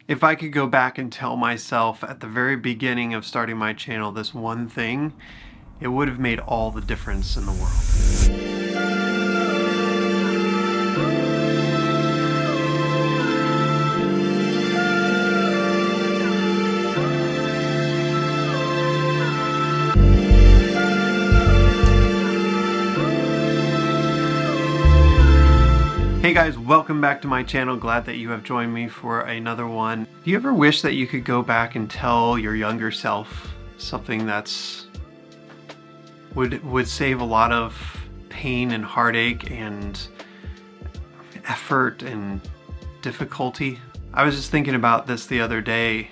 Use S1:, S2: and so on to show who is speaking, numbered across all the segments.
S1: If I could go back and tell myself at the very beginning of starting my channel this one thing, it would have made all the difference in the world. Hey guys, welcome back to my channel. Glad that you have joined me for another one. Do you ever wish that you could go back and tell your younger self something that's would save a lot of pain and heartache and effort and difficulty? I was just thinking about this the other day,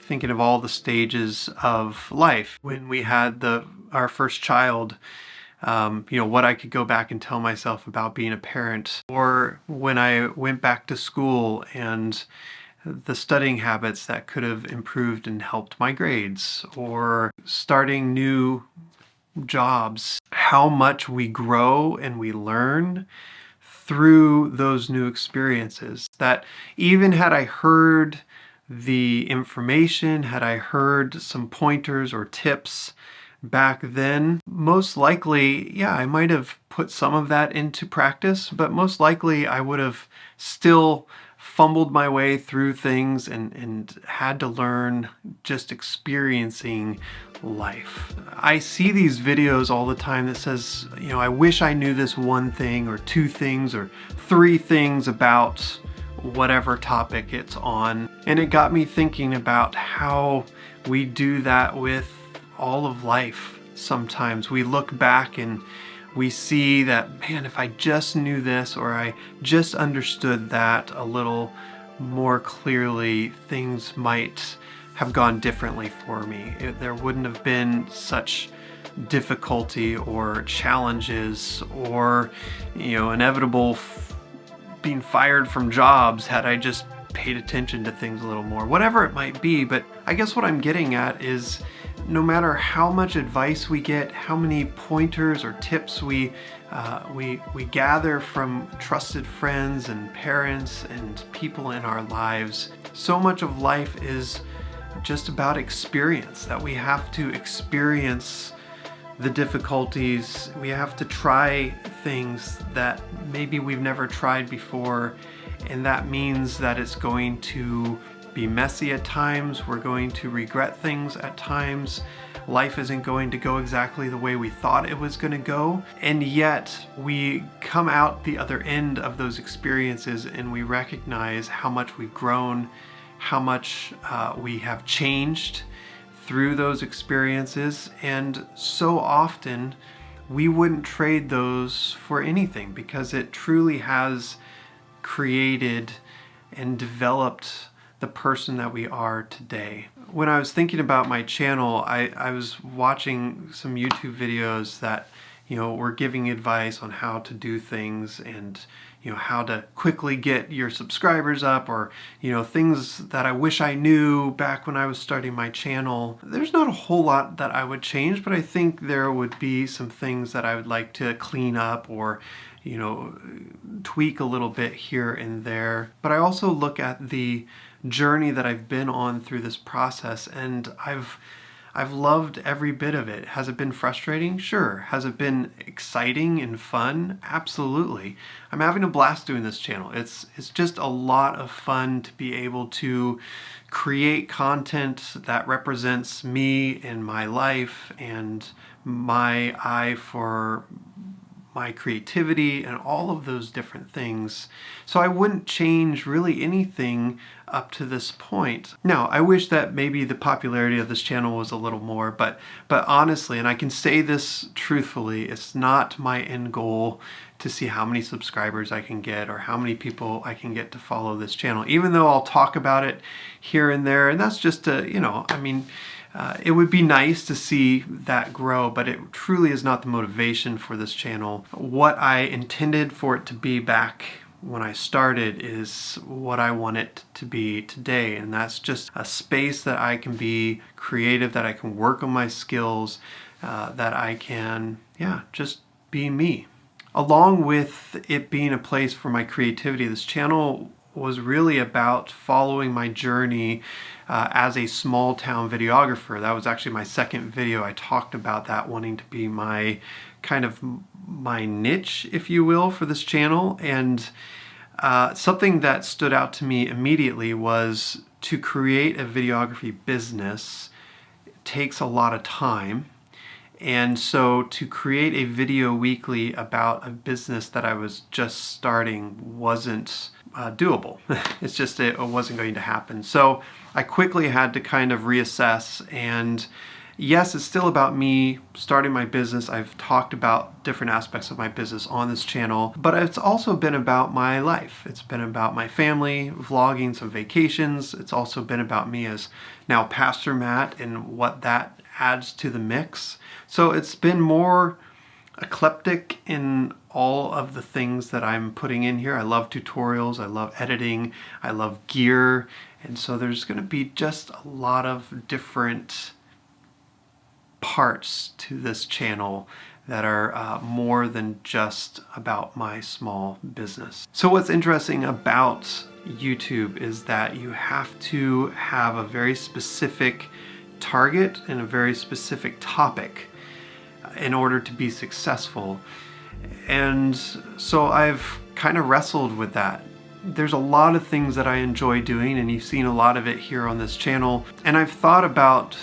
S1: thinking of all the stages of life. When we had our first child, what I could go back and tell myself about being a parent, or when I went back to school and the studying habits that could have improved and helped my grades, or starting new jobs, how much we grow and we learn through those new experiences. That even had I heard the information, had I heard some pointers or tips back then, most likely, yeah, I might have put some of that into practice, but most likely I would have still fumbled my way through things and had to learn just experiencing life. I see these videos all the time that says, I wish I knew this one thing or two things or three things about whatever topic it's on. And it got me thinking about how we do that with all of life. Sometimes we look back and we see that, man, if I just knew this or I just understood that a little more clearly, things might have gone differently for me. There wouldn't have been such difficulty or challenges or, inevitable being fired from jobs had I just paid attention to things a little more, whatever it might be. But I guess what I'm getting at is, no matter how much advice we get, how many pointers or tips we gather from trusted friends and parents and people in our lives, so much of life is just about experience, that we have to experience the difficulties. We have to try things that maybe we've never tried before, and that means that it's going to be messy at times. We're going to regret things at times. Life isn't going to go exactly the way we thought it was going to go. And yet we come out the other end of those experiences and we recognize how much we've grown, how much we have changed through those experiences. And so often we wouldn't trade those for anything, because it truly has created and developed the person that we are today. When I was thinking about my channel, I was watching some YouTube videos that, were giving advice on how to do things and, how to quickly get your subscribers up, or, things that I wish I knew back when I was starting my channel. There's not a whole lot that I would change, but I think there would be some things that I would like to clean up or, tweak a little bit here and there. But I also look at the journey that I've been on through this process, and I've loved every bit of it. Has it been frustrating? Sure. Has it been exciting and fun? Absolutely. I'm having a blast doing this channel. It's just a lot of fun to be able to create content that represents me and my life and my eye for my creativity and all of those different things. So I wouldn't change really anything up to this point. Now, I wish that maybe the popularity of this channel was a little more, but honestly, and I can say this truthfully, it's not my end goal to see how many subscribers I can get or how many people I can get to follow this channel, even though I'll talk about it here and there. And that's just it would be nice to see that grow, but it truly is not the motivation for this channel. What I intended for it to be back when I started is what I want it to be today, and that's just a space that I can be creative, that I can work on my skills, that I can, just be me. Along with it being a place for my creativity, this channel was really about following my journey as a small town videographer. That was actually my second video. I talked about that wanting to be my kind of my niche, if you will, for this channel. And something that stood out to me immediately was to create a videography business takes a lot of time. And so to create a video weekly about a business that I was just starting wasn't doable. It's just, it wasn't going to happen. So I quickly had to kind of reassess, and yes, it's still about me starting my business. I've talked about different aspects of my business on this channel, but it's also been about my life. It's been about my family, vlogging some vacations. It's also been about me as now Pastor Matt and what that adds to the mix. So it's been more eclectic in all of the things that I'm putting in here. I love tutorials, I love editing, I love gear, and so there's going to be just a lot of different parts to this channel that are more than just about my small business. So what's interesting about YouTube is that you have to have a very specific target and a very specific topic in order to be successful. And so I've kind of wrestled with that. There's a lot of things that I enjoy doing, and you've seen a lot of it here on this channel. And I've thought about,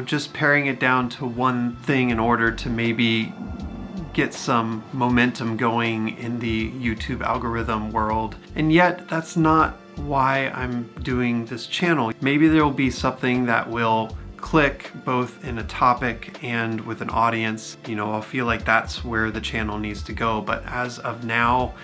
S1: just paring it down to one thing in order to maybe get some momentum going in the YouTube algorithm world. And yet that's not why I'm doing this channel. Maybe there will be something that will click both in a topic and with an audience. I'll feel like that's where the channel needs to go. But as of now,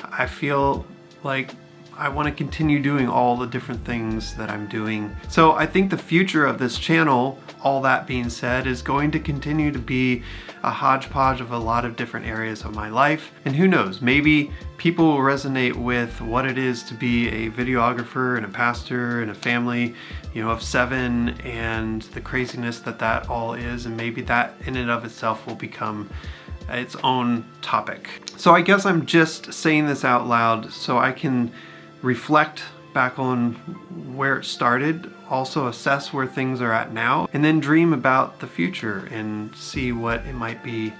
S1: I feel like I want to continue doing all the different things that I'm doing. So I think the future of this channel, all that being said, is going to continue to be a hodgepodge of a lot of different areas of my life. And who knows, maybe people will resonate with what it is to be a videographer and a pastor and a family, of 7, and the craziness that all is. And maybe that in and of itself will become its own topic. So I guess I'm just saying this out loud so I can reflect back on where it started, also assess where things are at now, and then dream about the future and see what it might be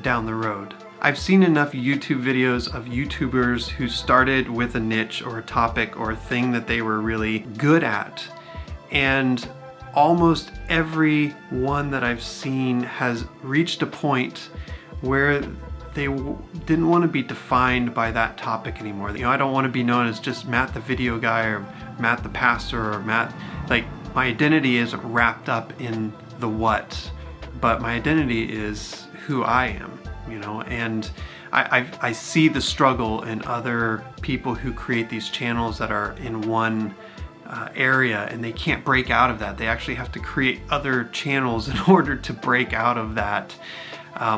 S1: down the road. I've seen enough YouTube videos of YouTubers who started with a niche or a topic or a thing that they were really good at, and almost every one that I've seen has reached a point where they didn't want to be defined by that topic anymore. I don't want to be known as just Matt the video guy or Matt the pastor or Matt, my identity isn't wrapped up in the what, but my identity is who I am, and I see the struggle in other people who create these channels that are in one area and they can't break out of that. They actually have to create other channels in order to break out of that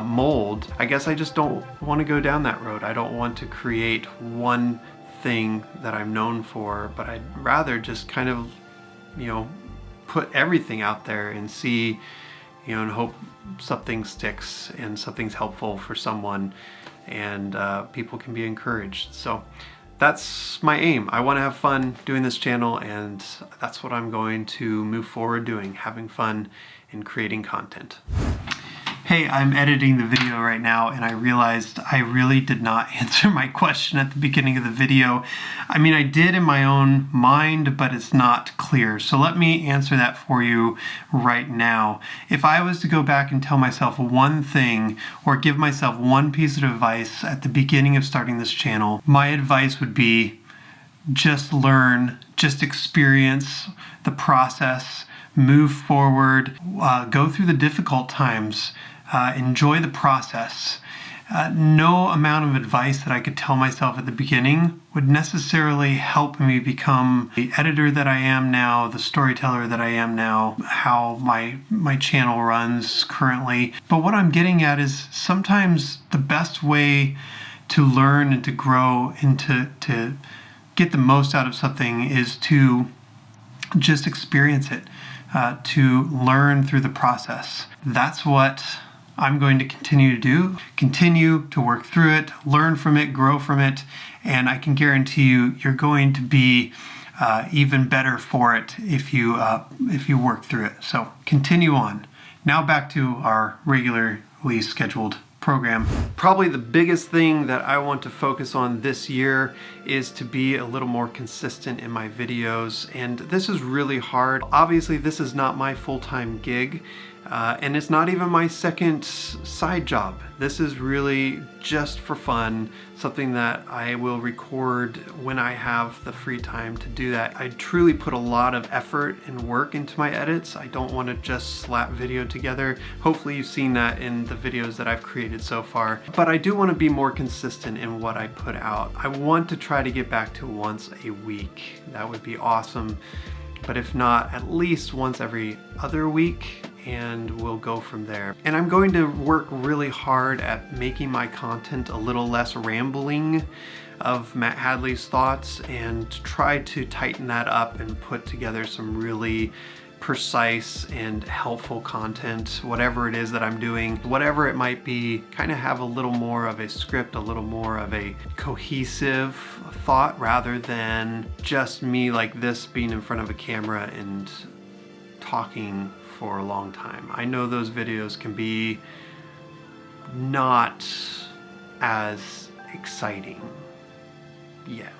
S1: mold. I guess I just don't want to go down that road. I don't want to create one thing that I'm known for, but I'd rather just kind of, put everything out there and see, and hope something sticks and something's helpful for someone, and people can be encouraged. So that's my aim. I want to have fun doing this channel, and that's what I'm going to move forward doing, having fun and creating content. Hey, I'm editing the video right now, and I realized I really did not answer my question at the beginning of the video. I mean, I did in my own mind, but it's not clear. So let me answer that for you right now. If I was to go back and tell myself one thing or give myself one piece of advice at the beginning of starting this channel, my advice would be just learn, just experience the process, move forward, go through the difficult times, enjoy the process. No amount of advice that I could tell myself at the beginning would necessarily help me become the editor that I am now, the storyteller that I am now, how my channel runs currently. But what I'm getting at is sometimes the best way to learn and to grow and to get the most out of something is to just experience it, to learn through the process. That's what I'm going to continue to do. Continue to work through it, learn from it, grow from it, and I can guarantee you, you're going to be even better for it if you work through it. So continue on. Now back to our regularly scheduled program. Probably the biggest thing that I want to focus on this year is to be a little more consistent in my videos, and this is really hard. Obviously, this is not my full-time gig, and it's not even my second side job. This is really just for fun, something that I will record when I have the free time to do that. I truly put a lot of effort and work into my edits. I don't want to just slap video together. Hopefully you've seen that in the videos that I've created so far. But I do want to be more consistent in what I put out. I want to try to get back to once a week. That would be awesome. But if not, at least once every other week, and we'll go from there. And I'm going to work really hard at making my content a little less rambling of Matt Hadley's thoughts, and try to tighten that up and put together some really precise and helpful content, whatever it is that I'm doing, whatever it might be, kind of have a little more of a script, a little more of a cohesive thought, rather than just me like this being in front of a camera and talking for a long time. I know those videos can be not as exciting. Yeah.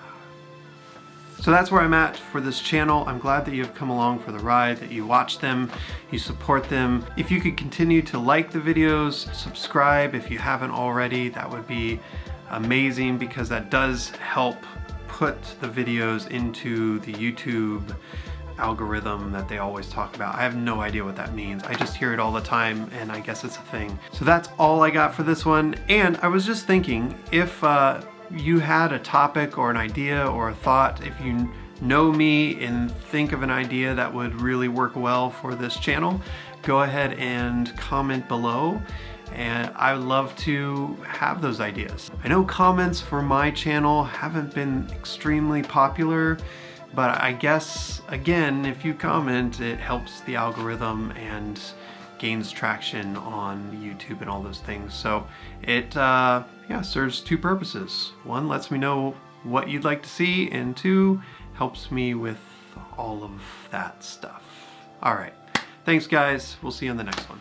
S1: So that's where I'm at for this channel. I'm glad that you've come along for the ride, that you watch them, you support them. If you could continue to like the videos, subscribe if you haven't already, that would be amazing, because that does help put the videos into the YouTube algorithm that they always talk about. I have no idea what that means. I just hear it all the time, and I guess it's a thing. So that's all I got for this one. And I was just thinking, if you had a topic or an idea or a thought, if you know me and think of an idea that would really work well for this channel, go ahead and comment below, and I would love to have those ideas. I know comments for my channel haven't been extremely popular, but I guess, again, if you comment, it helps the algorithm and gains traction on YouTube and all those things. So it serves two purposes. One, lets me know what you'd like to see, and two, helps me with all of that stuff. All right, thanks guys. We'll see you on the next one.